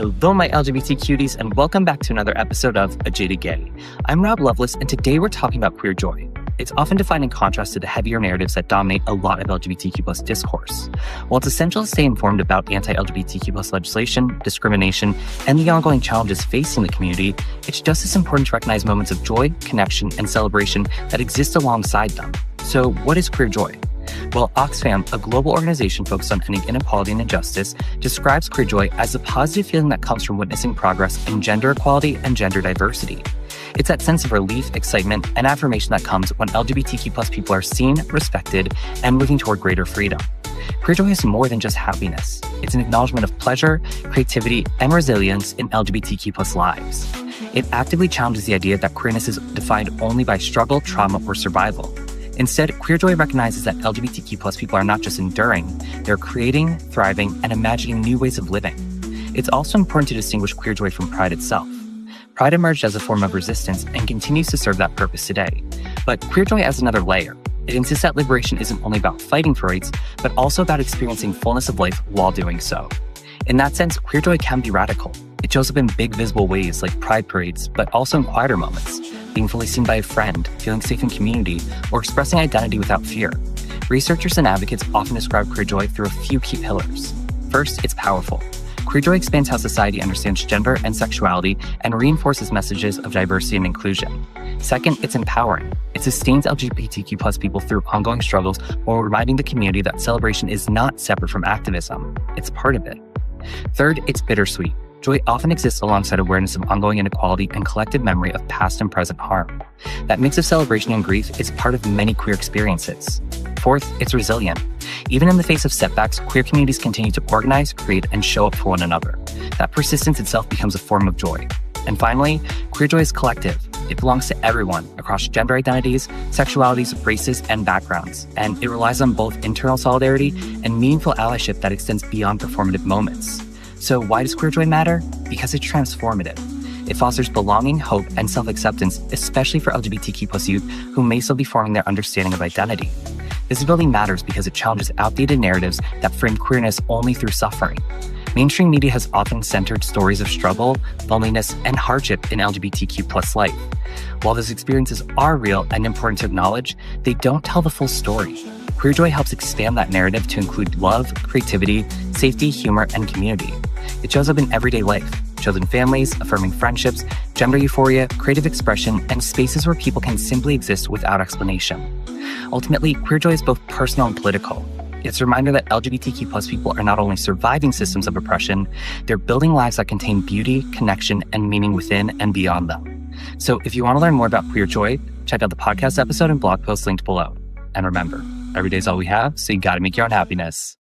Hello, my LGBT cuties, and welcome back to another episode of A Jaded Gay. I'm Rob Lovelace, and today we're talking about queer joy. It's often defined in contrast to the heavier narratives that dominate a lot of LGBTQ plus discourse. While it's essential to stay informed about anti-LGBTQ plus legislation, discrimination, and the ongoing challenges facing the community, it's just as important to recognize moments of joy, connection, and celebration that exist alongside them. So what is queer joy? Well, Oxfam, a global organization focused on ending inequality and injustice, describes queer joy as a positive feeling that comes from witnessing progress in gender equality and gender diversity. It's that sense of relief, excitement, and affirmation that comes when LGBTQ plus people are seen, respected, and moving toward greater freedom. Queer joy is more than just happiness. It's an acknowledgement of pleasure, creativity, and resilience in LGBTQ plus lives. It actively challenges the idea that queerness is defined only by struggle, trauma, or survival. Instead, queer joy recognizes that LGBTQ plus people are not just enduring, they're creating, thriving, and imagining new ways of living. It's also important to distinguish queer joy from pride itself. Pride emerged as a form of resistance and continues to serve that purpose today. But queer joy adds another layer. It insists that liberation isn't only about fighting for rights, but also about experiencing fullness of life while doing so. In that sense, queer joy can be radical. It shows up in big visible ways like pride parades, but also in quieter moments. Being fully seen by a friend, feeling safe in community, or expressing identity without fear. Researchers and advocates often describe queer joy through a few key pillars. First, it's powerful. Queer joy expands how society understands gender and sexuality and reinforces messages of diversity and inclusion. Second, it's empowering. It sustains LGBTQ plus people through ongoing struggles while reminding the community that celebration is not separate from activism. It's part of it. Third, it's bittersweet. Joy often exists alongside awareness of ongoing inequality and collective memory of past and present harm. That mix of celebration and grief is part of many queer experiences. Fourth, it's resilient. Even in the face of setbacks, queer communities continue to organize, create, and show up for one another. That persistence itself becomes a form of joy. And finally, queer joy is collective. It belongs to everyone across gender identities, sexualities, races, and backgrounds. And it relies on both internal solidarity and meaningful allyship that extends beyond performative moments. So why does queer joy matter? Because it's transformative. It fosters belonging, hope, and self-acceptance, especially for LGBTQ plus youth who may still be forming their understanding of identity. Visibility matters because it challenges outdated narratives that frame queerness only through suffering. Mainstream media has often centered stories of struggle, loneliness, and hardship in LGBTQ plus life. While those experiences are real and important to acknowledge, they don't tell the full story. Queer joy helps expand that narrative to include love, creativity, safety, humor, and community. It shows up in everyday life, chosen families, affirming friendships, gender euphoria, creative expression, and spaces where people can simply exist without explanation. Ultimately, queer joy is both personal and political. It's a reminder that LGBTQ plus people are not only surviving systems of oppression, they're building lives that contain beauty, connection, and meaning within and beyond them. So if you want to learn more about queer joy, check out the podcast episode and blog post linked below. And remember, every day's all we have, so you gotta make your own happiness.